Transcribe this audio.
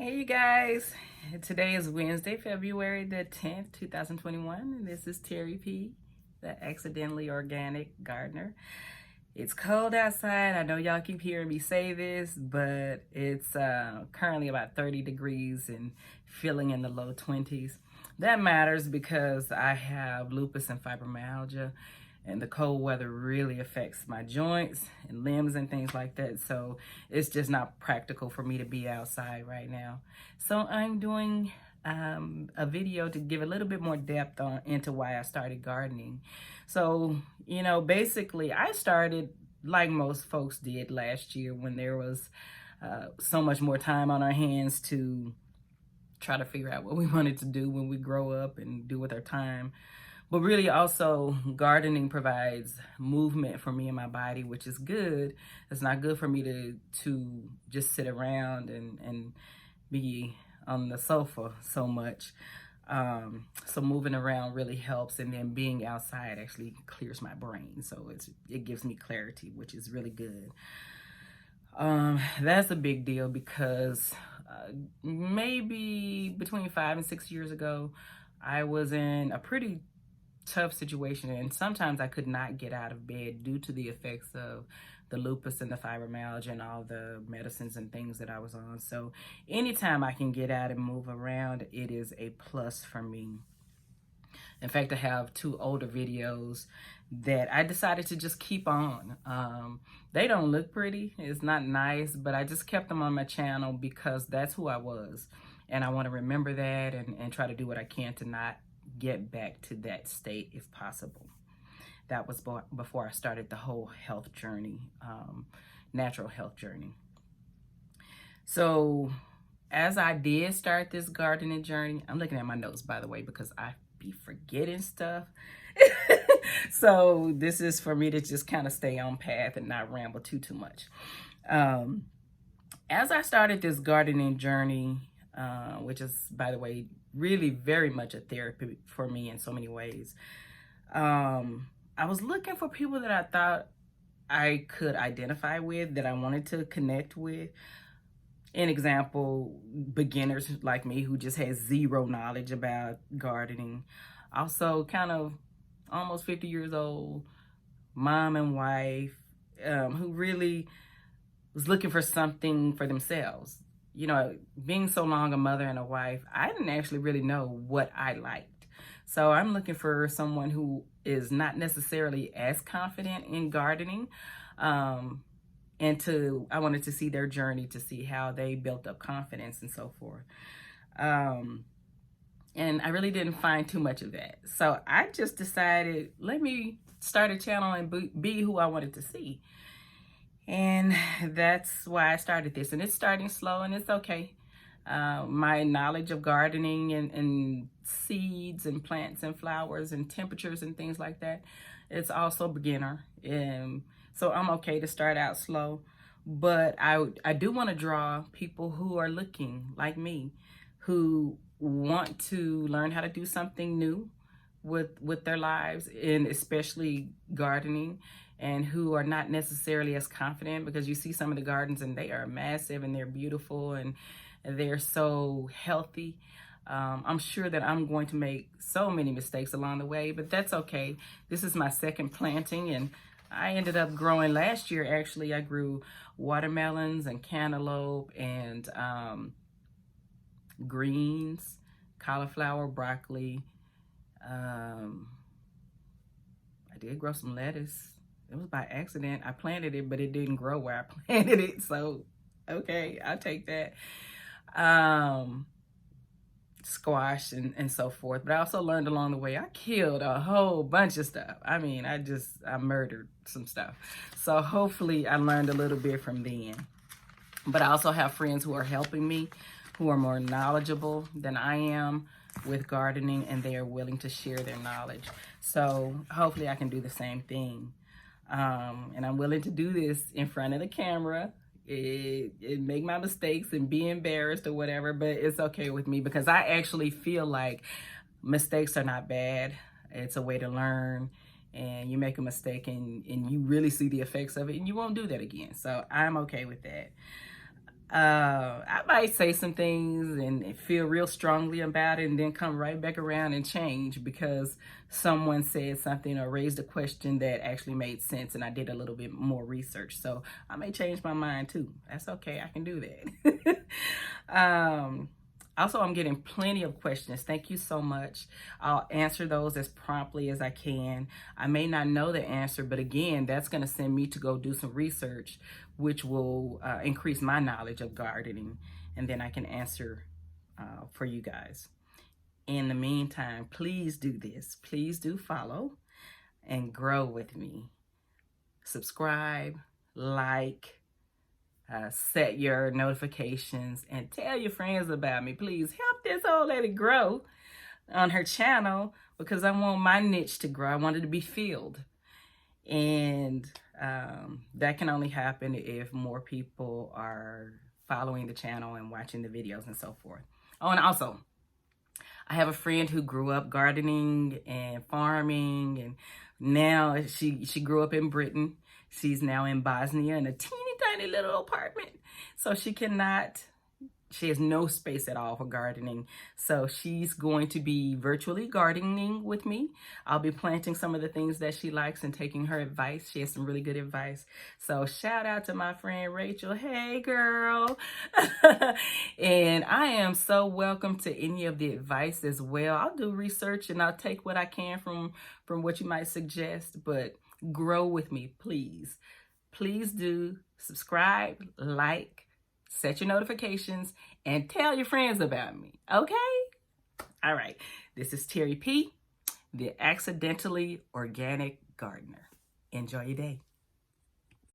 Hey you guys, today is Wednesday, February the 10th, 2021, and this is Terry P, the Accidentally Organic Gardener. It's cold outside. I know y'all keep hearing me say this, but it's currently about 30 degrees and feeling in the low 20s. That matters because I have lupus and fibromyalgia, and the cold weather really affects my joints and limbs and things like that. So it's just not practical for me to be outside right now. So I'm doing a video to give a little bit more depth into why I started gardening. So, basically I started like most folks did last year when there was so much more time on our hands to try to figure out what we wanted to do when we grow up and do with our time. But really also gardening provides movement for me and my body, which is good. It's not good for me to just sit around and be on the sofa so much. So moving around really helps, and then being outside actually clears my brain. So it gives me clarity, which is really good. That's a big deal because maybe between 5 and 6 years ago, I was in a pretty tough situation, and sometimes I could not get out of bed due to the effects of the lupus and the fibromyalgia and all the medicines and things that I was on. So anytime I can get out and move around, it is a plus for me. In fact, I have two older videos that I decided to just keep on. They don't look pretty, it's not nice, but I just kept them on my channel because that's who I was, and I want to remember that and try to do what I can to not get back to that state if possible. That was before I started the whole health journey, natural health journey. So as I did start this gardening journey, I'm looking at my notes, by the way, because I be forgetting stuff. So this is for me to just kind of stay on path and not ramble too much. As I started this gardening journey, which is, by the way, really very much a therapy for me in so many ways. I was looking for people that I thought I could identify with, that I wanted to connect with. An example, beginners like me who just has zero knowledge about gardening. Also kind of almost 50 years old, mom and wife, who really was looking for something for themselves. Being so long a mother and a wife, I didn't actually really know what I liked. So I'm looking for someone who is not necessarily as confident in gardening. I wanted to see their journey, to see how they built up confidence and so forth. And I really didn't find too much of that. So I just decided, let me start a channel and be who I wanted to see. And that's why I started this. And it's starting slow, and it's okay. My knowledge of gardening and seeds and plants and flowers and temperatures and things like that, it's also beginner. So I'm okay to start out slow. But I do want to draw people who are looking like me, who want to learn how to do something new with their lives, and especially gardening, and who are not necessarily as confident, because you see some of the gardens and they are massive and they're beautiful and they're so healthy. I'm sure that I'm going to make so many mistakes along the way, but that's okay. This is my second planting, and I ended up growing last year. Actually, I grew watermelons and cantaloupe and greens, cauliflower, broccoli. I did grow some lettuce. It was by accident. I planted it, but it didn't grow where I planted it. So, okay, I'll take that. Squash and so forth. But I also learned along the way, I killed a whole bunch of stuff. I mean, I murdered some stuff. So hopefully I learned a little bit from then. But I also have friends who are helping me, who are more knowledgeable than I am with gardening, and they are willing to share their knowledge. So hopefully I can do the same thing. And I'm willing to do this in front of the camera. It make my mistakes and be embarrassed or whatever, but it's okay with me, because I actually feel like mistakes are not bad. It's a way to learn, and you make a mistake and you really see the effects of it, and you won't do that again. So I'm okay with that. I might say some things and feel real strongly about it and then come right back around and change because someone said something or raised a question that actually made sense and I did a little bit more research. So I may change my mind too. That's okay. I can do that. Also, I'm getting plenty of questions. Thank you so much. I'll answer those as promptly as I can. I may not know the answer, but again, that's going to send me to go do some research, which will increase my knowledge of gardening, and then I can answer for you guys. In the meantime, please do this. Please do follow and grow with me. Subscribe, like, set your notifications, and tell your friends about me. Please help this old lady grow on her channel because I want my niche to grow. I want it to be filled. And that can only happen if more people are following the channel and watching the videos and so forth. Oh, and also, I have a friend who grew up gardening and farming, and now she grew up in Britain. She's now in Bosnia in a teeny tiny little apartment. So she has no space at all for gardening. So she's going to be virtually gardening with me. I'll be planting some of the things that she likes and taking her advice. She has some really good advice. So shout out to my friend Rachel. Hey girl. And I am so welcome to any of the advice as well. I'll do research and I'll take what I can from what you might suggest, but grow with me, please. Please do subscribe, like, set your notifications, and tell your friends about me, okay? All right, this is Terry P., the Accidentally Organic Gardener. Enjoy your day.